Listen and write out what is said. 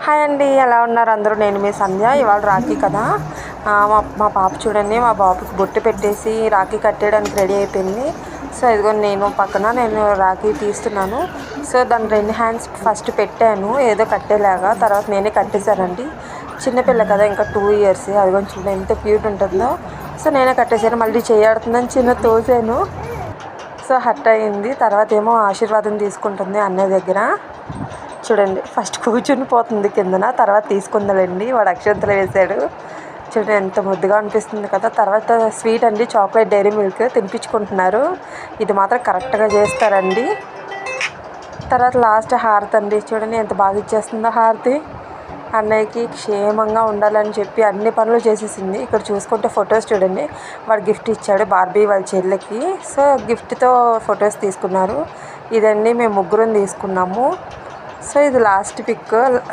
Hi అండి, ఎలా ఉన్నారు అందరూ? నేను మీ సంధ్య. ఇవాళ రాఖీ కదా. మా పాప చూడండి, మా బాబుకి బొట్టు పెట్టేసి రాఖీ కట్టేయడానికి రెడీ అయిపోయింది. సో ఇదిగో నేను రాఖీ తీస్తున్నాను. సో దాని 2 హ్యాండ్స్ ఫస్ట్ పెట్టాను ఏదో కట్టేలాగా, తర్వాత నేనే కట్టేశానండి. చిన్నపిల్ల కదా, ఇంకా 2 ఇయర్స్. అదిగో చూడండి ఎంత క్యూట్ ఉంటుందో. సో నేనే కట్టేశాను. మళ్ళీ చేయాడుతుందని చిన్న తోసాను. సో హర్ట్ అయ్యింది. తర్వాత ఏమో ఆశీర్వాదం తీసుకుంటుంది అన్నయ్య దగ్గర. చూడండి, ఫస్ట్ కూర్చుని పోతుంది కిందన, తర్వాత తీసుకుందండి. వాడు అక్షంతలు వేశాడు. చూడండి ఎంత ముద్దుగా అనిపిస్తుంది కదా. తర్వాత స్వీట్ అండి, చాక్లెట్ డైరీ మిల్క్ తినిపించుకుంటున్నారు. ఇది మాత్రం కరెక్ట్గా చేస్తారండి. తర్వాత లాస్ట్ హారతి అండి. చూడండి ఎంత బాగా ఇచ్చేస్తుందో హారతి. అన్నయ్యకి క్షేమంగా ఉండాలని చెప్పి అన్ని పనులు చేసేసింది. ఇక్కడ చూసుకుంటే ఫొటోస్ చూడండి, వాడు గిఫ్ట్ ఇచ్చాడు బార్బీ వాళ్ళ చెల్లెకి. సో గిఫ్ట్తో ఫొటోస్ తీసుకున్నారు. ఇదండి మేము ముగ్గురం తీసుకున్నాము. సో ఇది లాస్ట్ పిక్.